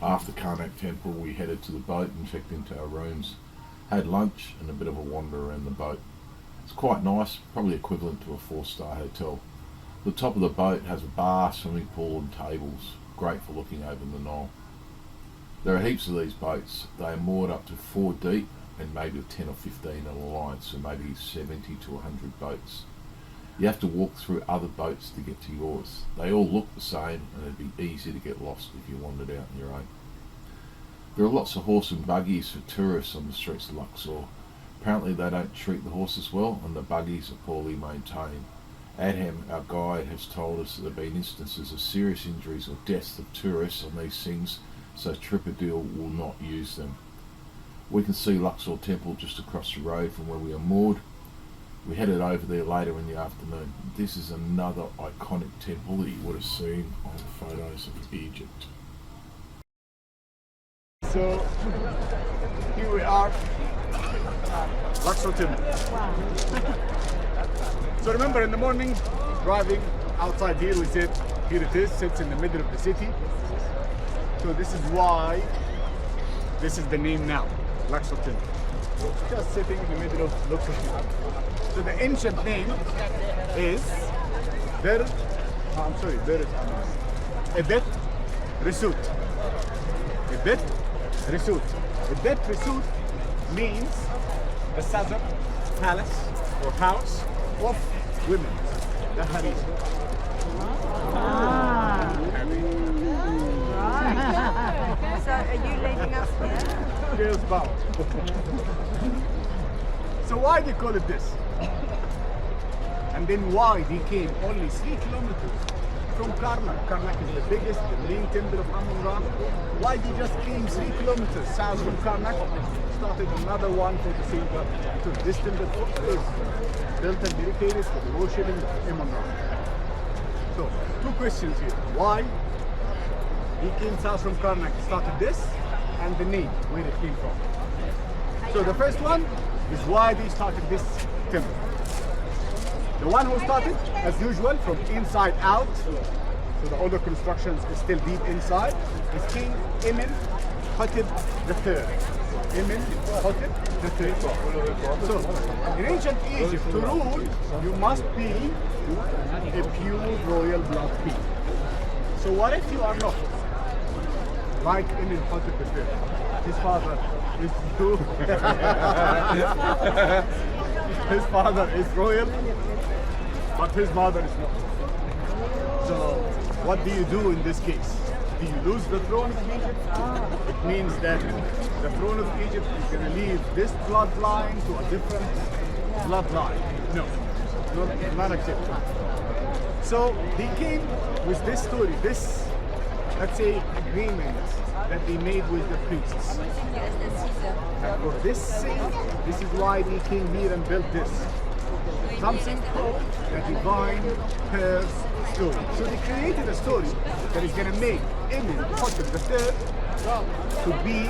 After Karnak Temple, we headed to the boat and checked into our rooms, had lunch and a bit of a wander around the boat. It's quite nice, probably equivalent to a 4-star hotel. The top of the boat has a bar, swimming pool and tables, great for looking over the Nile. There are heaps of these boats. They are moored up to 4 deep and maybe 10 or 15 in a line, so maybe 70 to 100 boats. You have to walk through other boats to get to yours. They all look the same and it'd be easy to get lost if you wandered out on your own. There are lots of horse and buggies for tourists on the streets of Luxor. Apparently they don't treat the horses well and the buggies are poorly maintained. Adham, our guide, has told us that there have been instances of serious injuries or deaths of tourists on these things, so Tripadil will not use them. We can see Luxor Temple just across the road from where we are moored. We headed over there later in the afternoon. This is another iconic temple that you would have seen on photos of Egypt. So here we are, Luxor Temple. Wow. So remember in the morning, driving outside here, we said, here it is, sits in the middle of the city. So this is why this is the name now, Luxor Temple. Just sitting in the middle of Luxor Temple. So the ancient name is Edet Resut. Edet Resut. Edet Resut means the southern palace or house of women, the harem. Right. So are you leading us here? Girls power. So why they call it this? And then why they came only 3 kilometers from Karnak? Karnak is the biggest, the main temple of Amun-Ra. Why they just came 3 kilometers south from Karnak? Started another one for the same purpose. Because this temple is built and dedicated for the worshiping of Amun-Ra. So, 2 questions here. Why he came south from Karnak, started this, and the name, where it came from. So the first one is why they started this temple. The one who started, as usual, from inside out, so the older constructions is still deep inside, is King Amenhotep III. Amenhotep III. So, in ancient Egypt, to rule, you must be a pure royal blood king. So what if you are not? Like Amenhotep III. His father is his father is royal, but his mother is not. So what do you do in this case? Do you lose the throne of Egypt? It means that the throne of Egypt is going to leave this bloodline to a different bloodline. No, not acceptable. So they came with this story, this, let's say, agreement that they made with the priests. And for this sake, this is why they came here and built this. Something called the divine Pearl's story. So they created a story that is going to make Amenhotep III to be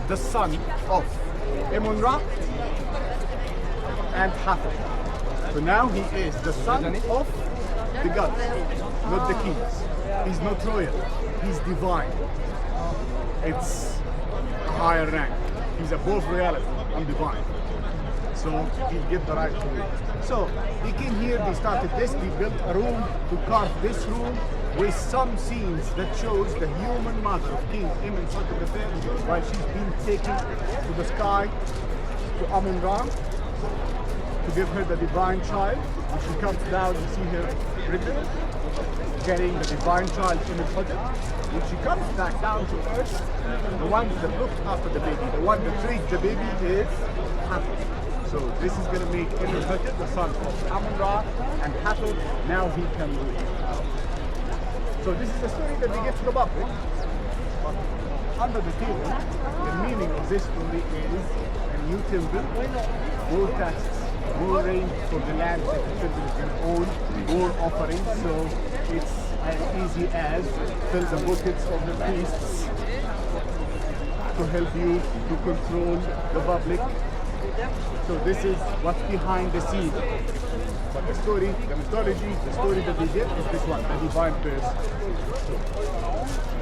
the son of Amun-Ra and Hathor. So now he is the son of the gods, not the kings. He's not royal, he's divine. It's a higher rank. He's above reality, I'm divine. So he'll get the right to rule. So they came here, they started this, they built a room to carve this room with some scenes that shows the human mother of King Amenhotep III while she's being taken to the sky to Amun-Ra to give her the divine child. When she comes down, you see her pregnant, carrying the divine child Amenhotep. When she comes back down to earth, the one that looked after the baby, the one that raised the baby is Hathor. So this is going to make Amenhotep the son of Amun-Ra and Hathor. Now he can rule. So this is the story that we get to the public. But under the table, the meaning of this story is a new temple, more taxes, more rain for the land that the temple is going to own, more offerings. So it's as easy as fill the buckets of the priests to help you to control the public. So this is what's behind the scene. But the story, the mythology, the story that we get is this one, the divine person.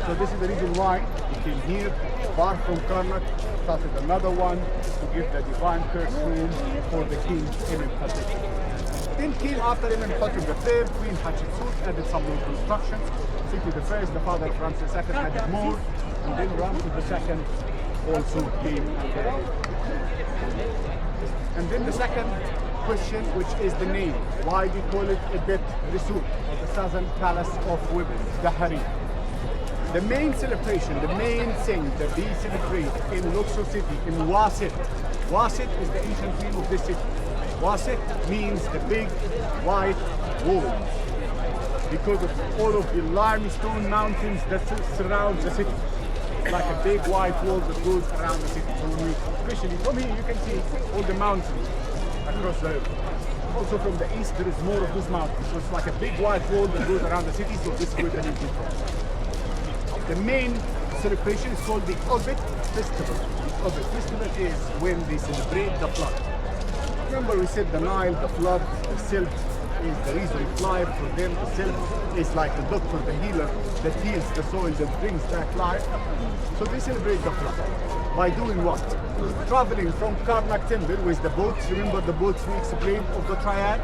So this is the reason why he came here, far from Karnak, started another one to give the divine curse room for the king Imhotep. Then came after Imhotep III, Queen Hatshepsut added some more constructions. City the first, the father of Ramses II added more, and then Ramses II also came. And then the second question, which is the name. Why do you call it a Bet Resut, the southern palace of women, the harem? The main celebration, the main thing that they celebrate in Luxor city, in Wasit. Wasit is the ancient name of this city. Wasit means the big white wall, because of all of the limestone mountains that surround the city. Like a big white wall that goes around the city. So when especially from here, you can see all the mountains across the river. Also from the east, there is more of those mountains. So it's like a big white wall that goes around the city, so this is where the name is from. The main celebration is called the Obit Festival. The Obit Festival is when they celebrate the flood. Remember we said the Nile, the flood, the silt is the reason of life for them. The silt is like the doctor, the healer that heals the soil, that brings back life. So they celebrate the flood. By doing what? Traveling from Karnak Temple with the boats, remember the boats we explained of the triad,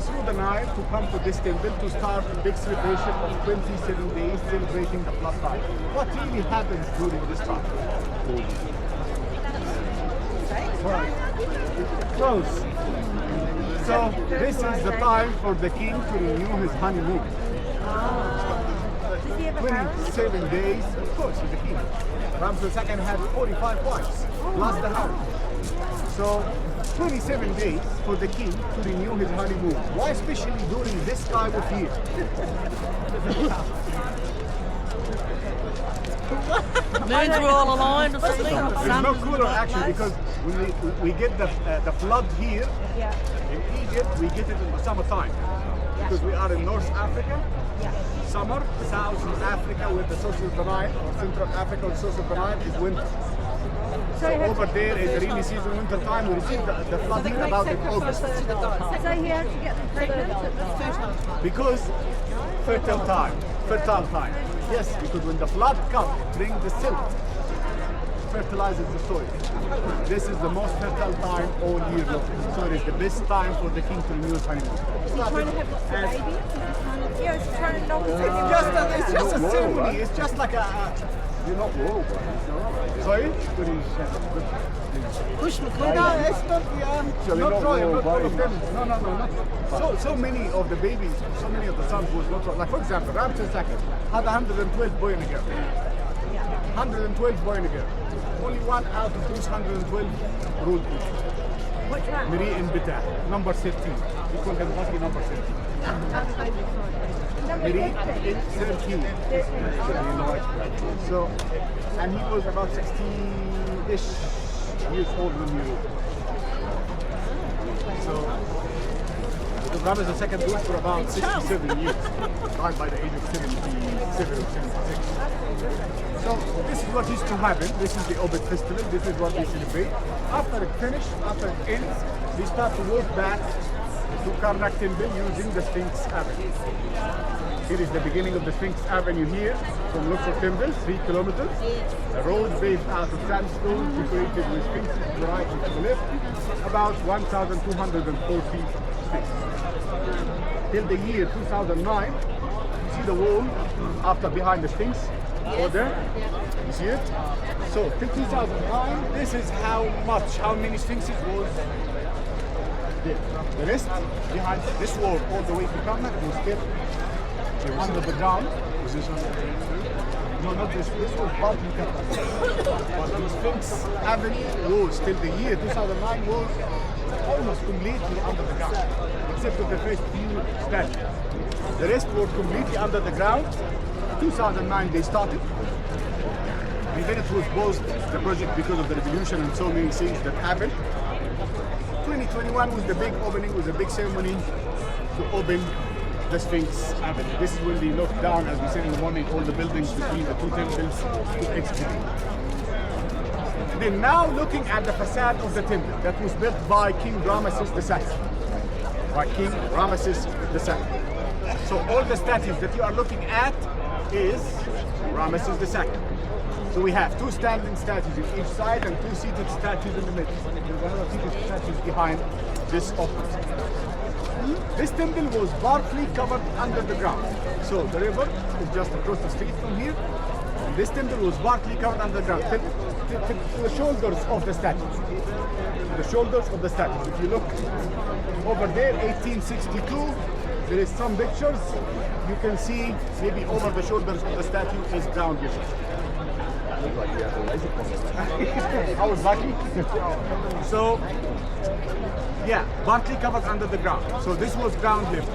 through the Nile to come to this temple to start a big celebration of 27 days celebrating the flood time. What really happens during this time? Close. So this is the time for the king to renew his honeymoon. Does he have a house? 27 days, of course, he's a king. Ramses II had 45 wives, plus the house. So 27 days for the king to renew his honeymoon. Why especially during this time of year? Moons were all aligned or something? It's no cooler actually, because when we get the flood here Yeah. in Egypt, we get it in the summertime. Because we are in North Africa, Yeah. summer, South Africa with the source of the Nile, or Central Africa with the source of the Nile is winter. So over there is the rainy season, winter time. We receive the flood here about in August. So he has to get them pregnant at this time? Because fertile time. Yes, because when the flood comes, it brings the silt, fertilizes the soil. This is the most fertile time all year long. So it is the best time for the king to renew his honeymoon. It's not Trying to have a as- baby? Yeah, it's trying to know. it's just a ceremony. It's just like a. You're not royal, sorry? Push No, McClintock. it's not. Not royal. Not all of them. No, not. So many of the babies, so many of the sons was not royal. Like for example, Ramses II had 112 boy and a girl. 112 boy and a girl. Only one out of those 112 ruled Egypt. Which one? Miri and Bita, number 13. We call them lucky number 13. Number Miri 13. is 13. So, and he was about 60-ish years old when he ruled. So, the Ramses II ruled for about 67 years. Died by the age of 77 or 76. So this is what used to happen. This is the Obit festival. This is what we celebrate. After it finishes, after it ends, we start to walk back to Karnak Temple using the Sphinx Avenue. Here is the beginning of the Sphinx Avenue here from Luxor Temple, 3 kilometers. A road based out of sandstone, decorated with sphinxes to the right and to the left. About 1,240 sphinxes. Till the year 2009, you see the wall after behind the Sphinx. Over there, you see it? So, till 2009, this is how many sphinxes was there. The rest, behind this wall, all the way to Karnak, was kept under the ground. Was this one? No, not this. This was partly kept. But the Sphinx Avenue was, till the year 2009, was almost completely under the ground, except for the first few statues. The rest were completely under the ground. 2009 they started, and then it was paused, the project, because of the revolution and so many things that happened. 2021 was the big opening, was a big ceremony to open the Sphinx Avenue. This is when they knocked down, as we said in the morning, all the buildings between the two temples to excavate. Then now looking at the facade of the temple that was built by King Ramesses II. By King Ramesses II. So all the statues that you are looking at is Ramesses II. So we have 2 standing statues in each side and 2 seated statues in the middle. There's another seated statue behind this office. This temple was partly covered under the ground. So the river is just across the street from here. And this temple was partly covered underground to the shoulders of the statues. The shoulders of the statues. If you look over there, 1862, there is some pictures. You can see maybe over the shoulders of the statue is ground level. I was lucky. So, yeah, partly covered under the ground. So this was ground level.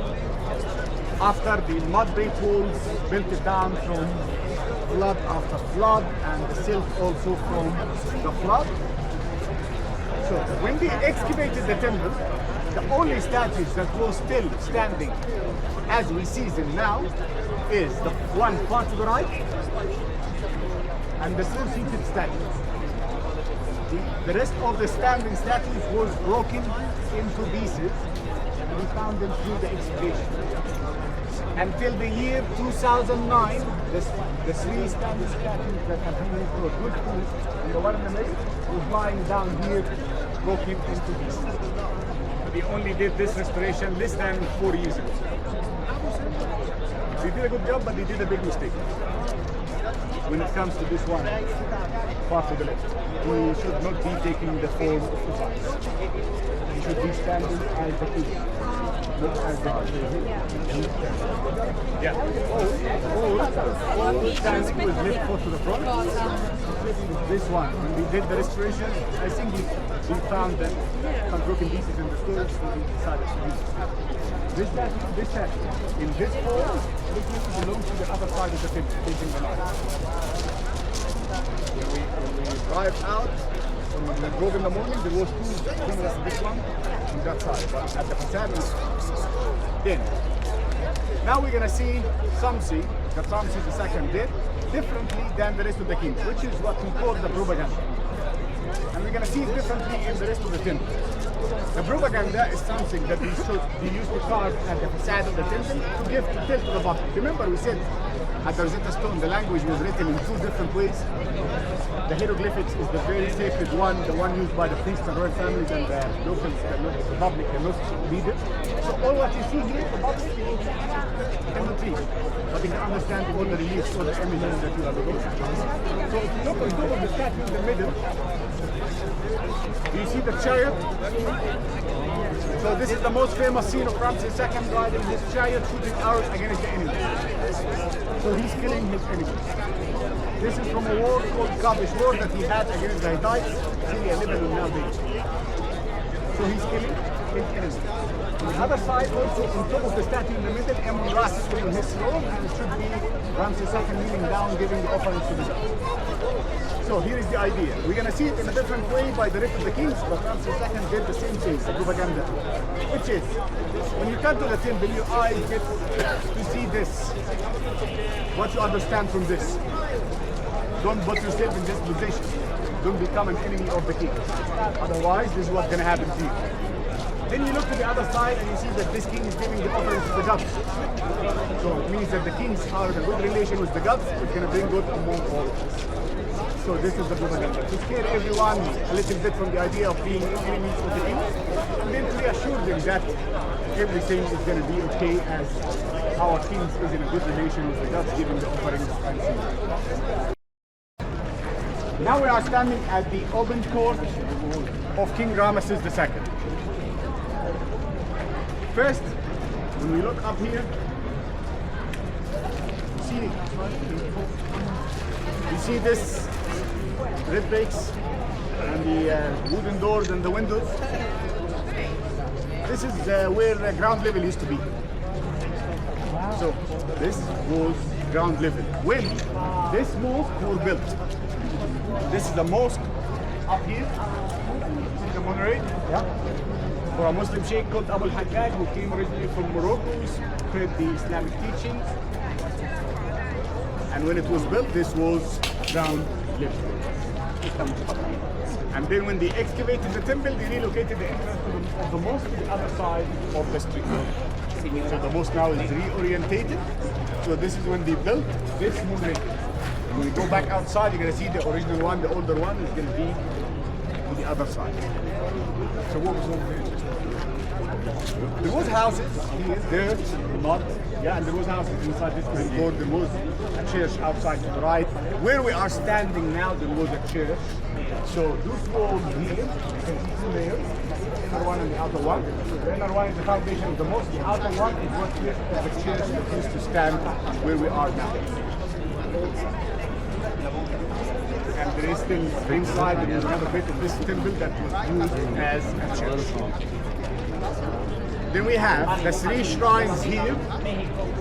After the mud brick walls built it down from flood after flood, and the silt also from the flood. So when they excavated the temple, the only statues that was still standing as we see them now is the one far to the right and the still seated statues. The rest of the standing statues was broken into pieces and we found them through the excavation. Until the year 2009, the 3 standing statues that have been used for good food and the one in the middle was lying down here broken into pieces. They only did this restoration less than 4 years ago. They did a good job, but they did a big mistake. When it comes to this one, far to the left, we should not be taking the form of the vase. We should be standing as the king, not as the yeah. All standing with left foot to the front. This one, when we did the restoration, I think we found that some broken pieces in the storage, so we decided to use it. This statue, in this form, belongs to the other side of the temple, facing the north. When we arrived out, when we drove in the morning, there was 2 similar to this one on that side, but at the facade is thin. Now we're gonna see something that Ramses II did differently than the rest of the kings, which is what we call the propaganda. And we're gonna see it differently in the rest of the temple. The propaganda is something that we used to carve at the facade of the temple to give to tell to the public. Remember we said at the Rosetta Stone the language was written in 2 different ways. The hieroglyphics is the very sacred one, the one used by the priests and royal families and the locals, the public cannot read it. So all what you see here, the public cannot read, but they can understand all the reliefs or the images that you are looking at. So if you look on top of the statue in the middle, do you see the chariot? So this is the most famous scene of Ramses II riding his chariot shooting arrows against the enemy. So he's killing his enemies. This is from a war called Kabish War that he had against the Hittites, Syria, Lebanon nowadays. So he's killing his enemies. On the other side also, on top of the statue in the middle, Ra is on his throne, and it should be Ramses II kneeling down giving the offerings to the gods. So here is the idea. We're going to see it in a different way by the rest of the kings, but Ramses II did the same thing, the propaganda. Which is, when you come to the temple, your eyes get to see this. What you understand from this. Don't put yourself in this position. Don't become an enemy of the king. Otherwise, this is what's going to happen to you. Then you look to the other side and you see that this king is giving the offerings to the gods. So it means that the kings are in a good relation with the gods. It's going to bring good among all of us. So this is the propaganda. To scare everyone a little bit from the idea of being enemies of the king, and then to reassure them that everything is going to be okay as our kings is in a good relation with the gods giving the offerings and so. Now we are standing at the open court of King Ramesses II. First, when we look up here, you see this red bricks and the wooden doors and the windows. This is where the ground level used to be. So this was ground level. When this mosque was built, this is the mosque up here. See the monorail? Yeah. For a Muslim sheikh called Abu al-Hajjaj, who came originally from Morocco, spread the Islamic teachings. And when it was built, this was ground level. And then when they excavated the temple, they relocated the entrance of the mosque to the other side of the street. So the mosque now is reorientated. So this is when they built this monorail. When you go back outside, you're gonna see the original one, the older one is gonna be to the other side. So what was over there? There was houses here, dirt, mud, yeah, and there was houses inside this corridor. There was a church outside to the right. Where we are standing now, there was a church. So those walls here, you can see two layers, the inner one and the outer one. The inner one is the foundation of the mosque. The outer one is what is the church that used to stand where we are now. And there is still inside, there is another bit of this temple that was used as a church. Then we have the three shrines here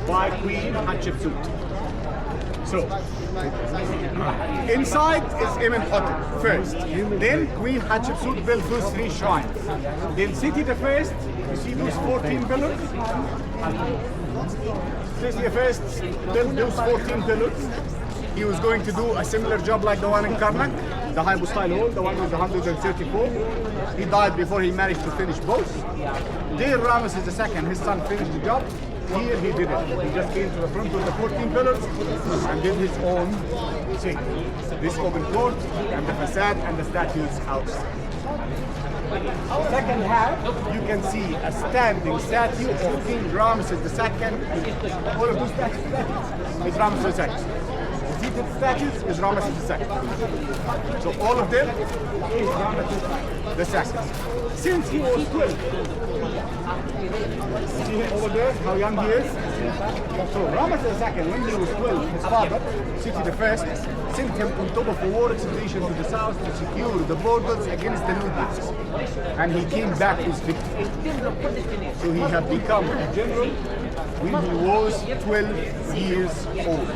by Queen Hatshepsut. So, inside is Imhotep first. Then Queen Hatshepsut built those three shrines. Then Seti the First, you see those 14 pillars? Seti the First built those 14 pillars. He was going to do a similar job like the one in Karnak, the Hypostyle Hall, the one with 134. He died before he managed to finish both. There Ramesses II, his son, finished the job. Here he did it. He just came to the front with the 14 pillars and did his own thing. This open court and the facade and the statues outside. Second half, you can see a standing statue of King Ramesses II. All of those statues is Ramesses II. Seated statues is Ramesses II. So all of them is Ramesses II. Since he was 12, see him over there, how young he is? So Ramesses II, when he was 12, his father, Seti the First, sent him on top of a war expedition to the south to secure the borders against the Nubians. And he came back with victory. So he had become a general when he was 12 years old.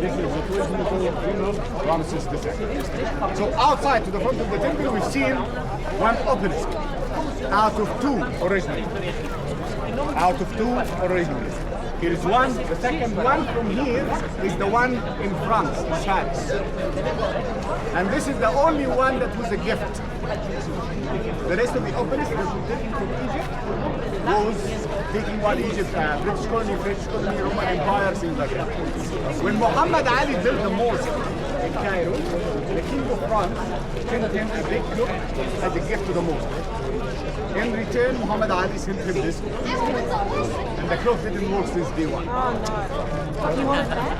This is the 12-year-old general Ramesses II. So outside to the front of the temple, we've seen one obelisk out of two originally. Out of two originally. Here is one. The second one from here is the one in France, in Paris. And this is the only one that was a gift. The rest of the obelisks that were taken from Egypt was taken while Egypt, British colony, Roman Empire, things like that. When Muhammad Ali built the mosque in Cairo, the king of France sent him a big cloak as a gift to the mosque. In return, Muhammad Ali sent him this cloak. And the cloak didn't work since day one. You want it back?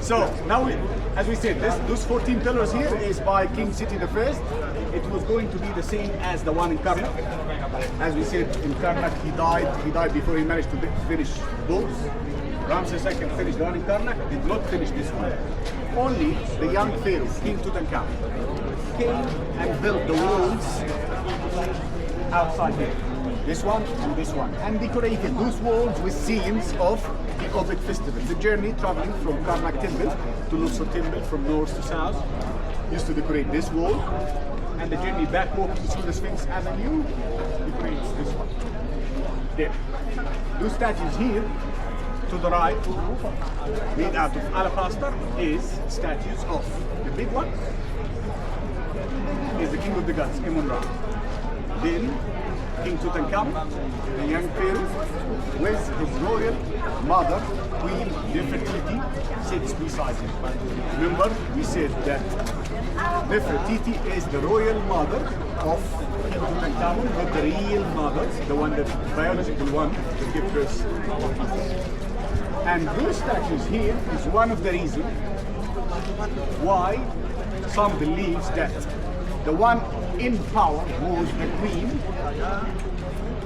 So now, as we said, those 14 pillars here is by King Seti the First. It was going to be the same as the one in Karnak. As we said, in Karnak he died before he managed to finish both. Ramesses II finished the one in Karnak, did not finish this one. Only the young pharaoh, King Tutankhamun, came and built the walls outside here. This one and this one. And decorated those walls with scenes of the Obit festival. The journey traveling from Karnak Temple to Luxor Temple from north to south used to decorate this wall. And the journey back walking through the Sphinx Avenue decorates this one. There. Those statues here to the right, made out of alabaster, is statues of the big one is the king of the gods, Amun-Ra. Then King Tutankhamun, the young pharaoh, with his royal mother, Queen Nefertiti, sits beside him. Remember, we said that Nefertiti is the royal mother of King Tutankhamun, not the real mother, the one that biological one that gave birth. And those statues here is one of the reasons why some believes that the one in power was the queen,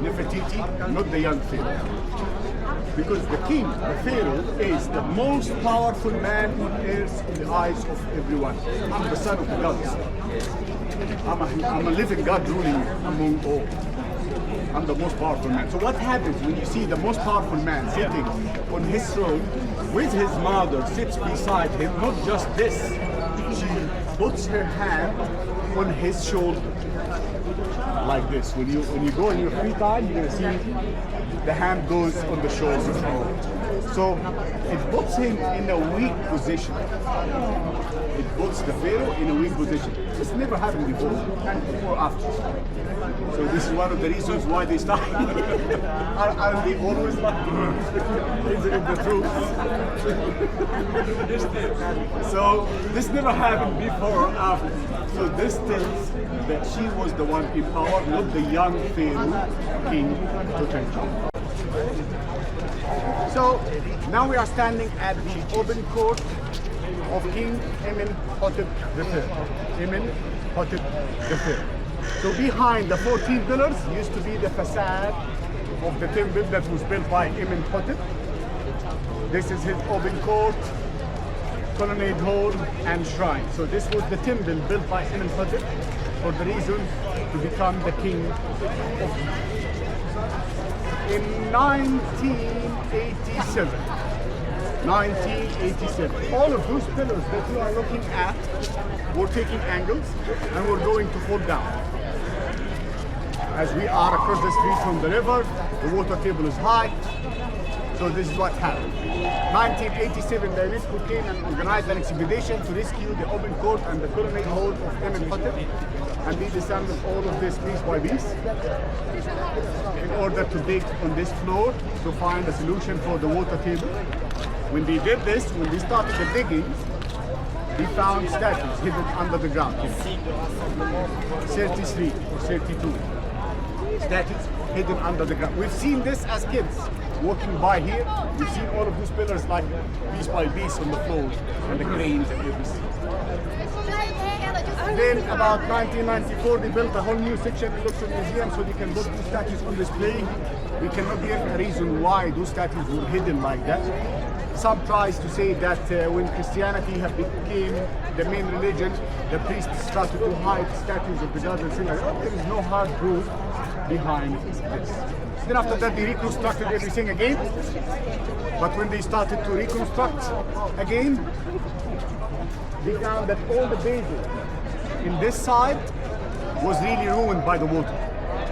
Nefertiti, not the young pharaoh. Because the king, the pharaoh, is the most powerful man on earth in the eyes of everyone. I'm the son of the gods. I'm a living God ruling among all. I'm the most powerful man. So what happens when you see the most powerful man sitting on his throne with his mother sits beside him? Not just this, she puts her hand on his shoulder like this. When you go in your free time, you're gonna see the hand goes on the shoulder. So it puts him in a weak position. it puts the pharaoh in a weak position. This never happened before or after. So this is one of the reasons why they start. Aren't they always like, isn't it the truth? So this never happened before or after. So this tells that she was the one in power, not the young pharaoh, King Tutankhamun. So now we are standing at the open court of King Amenhotep III. Amenhotep III. So behind the 14 pillars used to be the facade of the temple that was built by Amenhotep. This is his open court, colonnade hall, and shrine. So this was the temple built by Amenhotep for the reason to become the king of Egypt. In 1987, all of those pillars that you are looking at were taking angles and were going to fall down. As we are across the street from the river, the water table is high, so this is what happened. 1987, the UNESCO came and organized an expedition to rescue the open court and the colonnade hall of Amenhotep, and they disassembled all of this piece by piece in order to dig on this floor to find a solution for the water table. When they did this, when they started the digging, they found statues hidden under the ground. 33 or 32 statues hidden under the ground. We've seen this as kids walking by here. We've seen all of these pillars like piece by piece on the floor and the cranes and everything. Then about 1994, they built a whole new section in Luxor Museum so they can put these statues on display. We cannot give a reason why those statues were hidden like that. Some tries to say that when Christianity became the main religion, the priests started to hide statues of the gods and things like that. There is no hard proof behind this. Then after that, they reconstructed everything again. But when they started to reconstruct again, they found that all the bases in this side was really ruined by the water.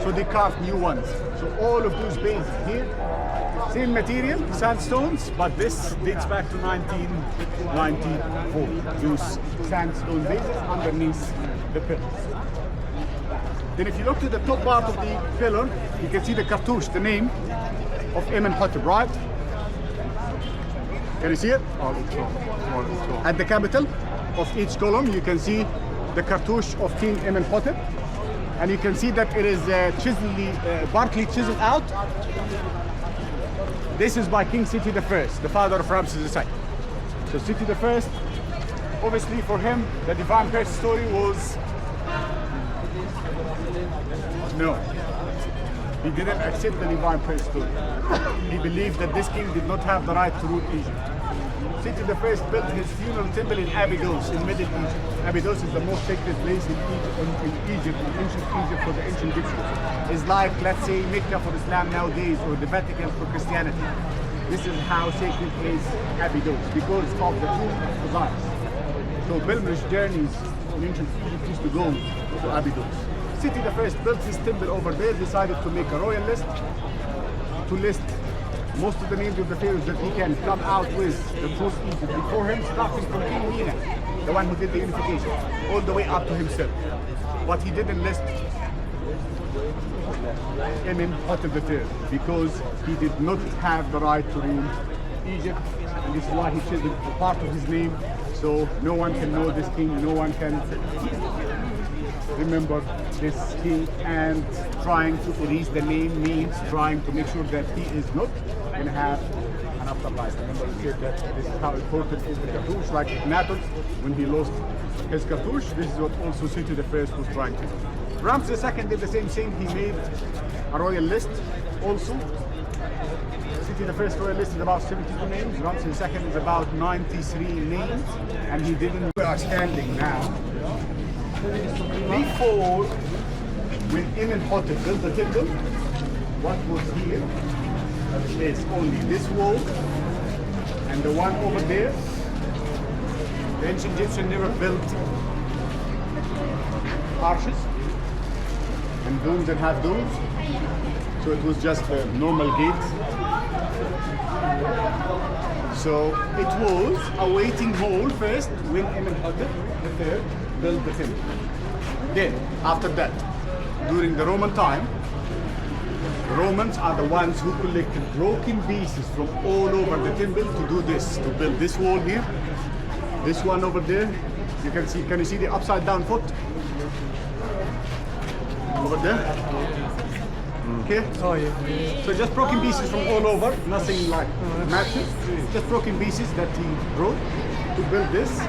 So they carved new ones. So all of those bases here, same material, sandstones, but this dates back to 1994. Those sandstone bases underneath the pillars. Then if you look to the top part of the pillar, you can see the cartouche, the name of Amenhotep, right? Can you see it? At the capital of each column, you can see the cartouche of King Amenhotep, and you can see that it is partly chiseled out. This is by King Seti I, the father of Ramses II. So Seti I, obviously for him, the divine birth story was no. He didn't accept the divine birth story. He believed that this king did not have the right to rule Egypt. Seti I built his funeral temple in Abydos in Middle Egypt. Abydos is the most sacred place in Egypt, in ancient Egypt for the ancient Egyptians. It's like, let's say, Mecca for Islam nowadays, or the Vatican for Christianity. This is how sacred is Abydos, because of the tomb of Osiris. So pilgrimage journeys in ancient Egypt used to go to Abydos. Seti I built his temple over there, decided to make a royal list, to list most of the names of the pharaohs that he can come out with the truth Egypt before him, starting from King Mina, the one who did the unification, all the way up to himself. But he didn't list Amenhotep III because he did not have the right to rule Egypt, and this is why he chiseled part of his name, so no one can know this king, no one can remember this king, and trying to erase the name means trying to make sure that he is not going to have an afterlife. Remember we said that this is how important is the cartouche, like Ignatius, when he lost his cartouche, this is what also Seti I was trying to do. Ramses II did the same thing, he made a royal list also. Seti I royal list is about 72 names, Ramses II is about 93 names, and he didn't. We are standing now before, when Amenhotep built the temple, what was here is only this wall and the one over there. The ancient Egyptians never built arches and domes and half domes, so it was just a normal gate. So it was a waiting hall first when Amenhotep III built the temple. Then, after that, during the Roman time, Romans are the ones who collected broken pieces from all over the temple to do this, to build this wall here, this one over there. You can you see the upside down foot? Over there? Okay? Oh, yeah. So just broken pieces from all over, nothing like massive, just broken pieces that he brought to build this.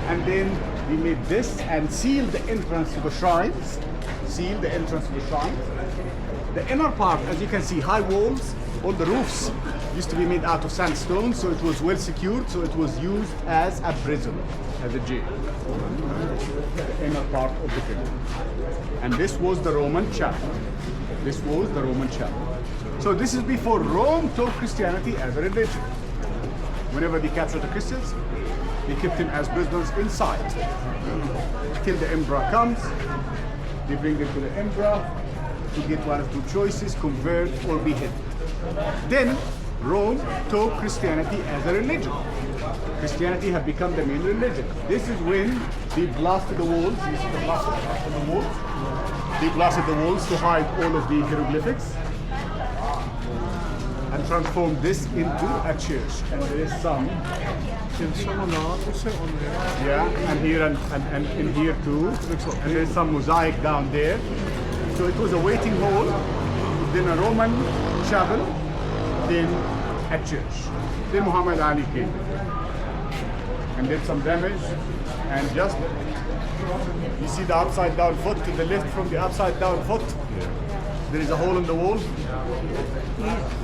And then we made this and sealed the entrance to the shrines. Sealed the entrance to the shrines. The inner part, as you can see, high walls, all the roofs used to be made out of sandstone, so it was well secured, so it was used as a prison, as a jail. The inner part of the temple. And this was the Roman chapel. This was the Roman chapel. So this is before Rome took Christianity as a religion. Whenever they captured the Christians, they kept them as prisoners inside. Till the emperor comes, they bring them to the emperor to get one of two choices, convert or be beheaded. Then Rome took Christianity as a religion. Christianity had become the main religion. This is when they blasted the walls. You see the blasted the walls? They blasted the walls to hide all of the hieroglyphics and transformed this into a church. And there is some. Yeah, and here and in here too. And there's some mosaic down there. So it was a waiting hall, then a Roman chapel, then a church. Then Muhammad Ali came and did some damage, and just you see the upside down foot to the left from the upside down foot. There is a hole in the wall.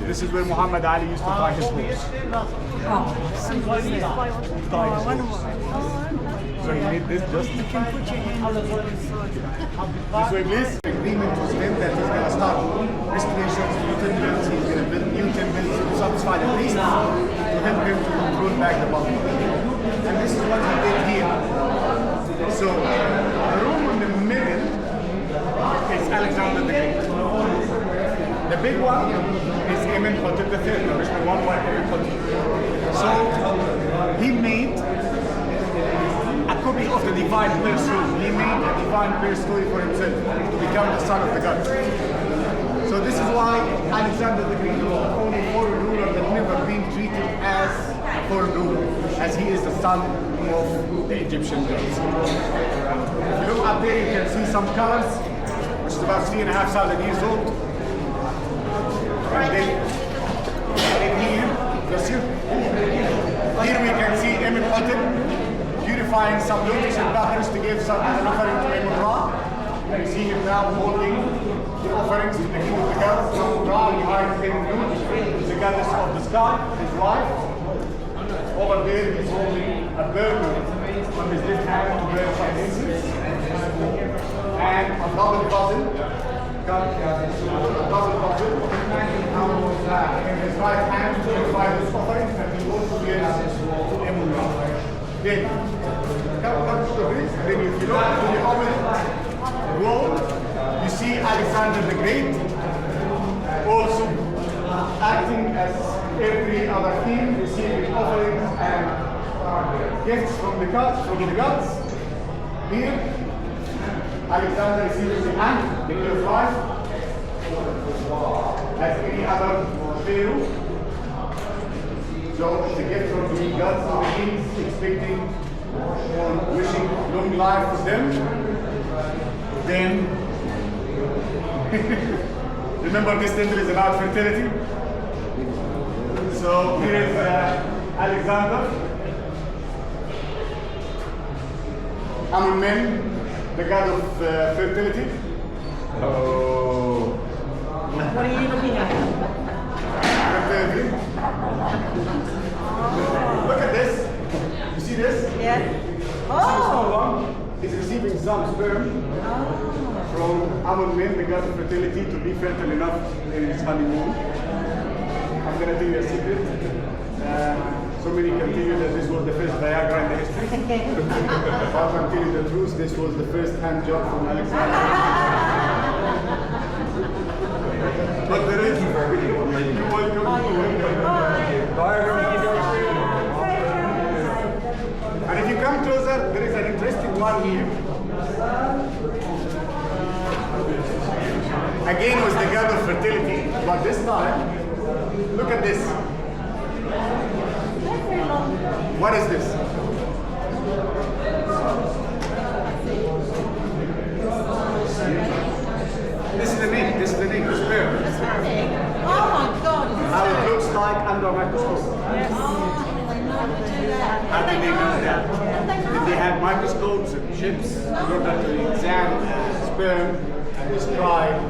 This is where Muhammad Ali used to tie his horse. So he made this just. You can put your hand on the This way, please. The agreement was made that he's going to start restorations to new temples. He's going to build new temples to satisfy the priests to help him to control back the public. And this is what he did here. So the room in the middle is Alexander the Great. The big one is Amenhotep III, the original one by Amenhotep. So he made a copy of the divine birth story. He made a divine birth story for himself to become the son of the gods. So this is why Alexander the Great was the only foreign ruler that never been treated as a foreign ruler, as he is the son of the Egyptian gods. If you look up there, you can see some colors, which is about 3,500 years old. And then here, just here we can see Amenhotep purifying some lotus and papyrus to give some as an offering to Amun-Ra. And you see him now holding the offerings to the king of the gods, Amun-Ra, behind him, the goddess of the sky, his wife. Over there, he's holding a burner on his left hand to burn some incense. And a double bottle. In his right hand to provide this offering, and he also gives to Amun-Ra. Then, come to the bridge, then if you look to the opposite wall, you see Alexander the Great also acting as every other king, receiving offerings and gifts from the gods. Here, Alexander receiving the hand, the key of life, as any other pharaoh. So the gift from the gods and the kings, expecting or wishing long life for them. Then, remember this temple is about fertility. So here is Alexander. Amun-Men, the god of fertility. Oh. What are you looking at? Fertility. Look at this. You see this? Yeah. Oh! He's receiving some sperm from Amun-Men, the god of fertility, to be fertile enough in his honeymoon. I'm going to tell you a secret. So many can tell you that this was the first Viagra in the history. But I'm telling you the truth, this was the first hand job from Alexander. But there is. You're welcome. Viagra. one here. Again was the god of fertility, but this time, look at this. What is this? This is the name, this is the name, the sperm. Oh my God. How it looks like under a microscope. How did they know that? Did they have microscopes and chips in order to examine sperm and describe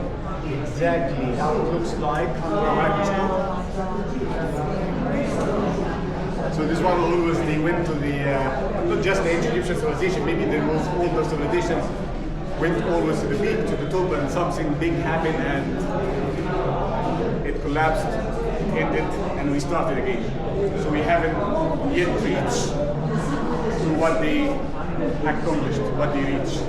exactly how it looks like under a microscope? So this one always, they went to the, not just the ancient Egyptian civilization, maybe the most older civilizations went always to the peak, to the top, and something big happened and it collapsed, it ended, and we started again. So we haven't yet reached to what they accomplished, what they reached.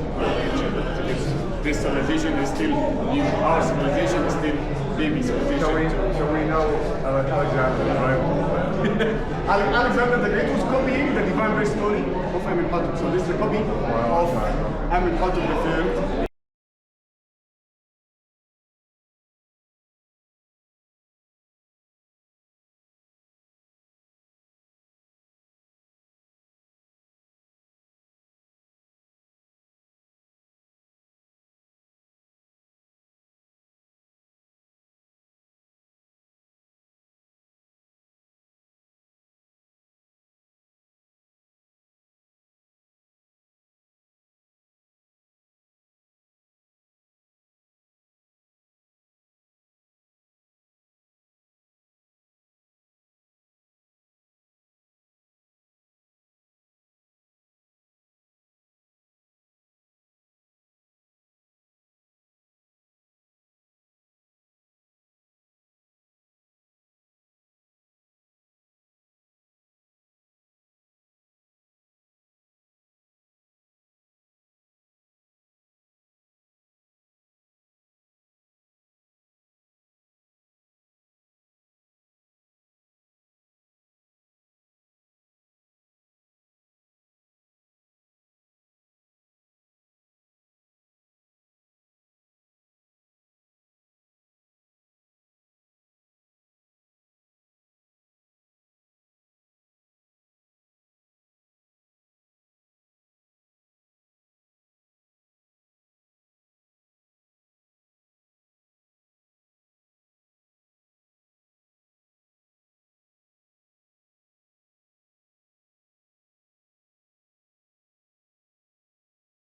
This civilization is still new. Our civilization is still baby civilization. So we know about Alexander, right? Alexander the Great was copying the divine story of Amenhotep. So this is a copy of Amenhotep III.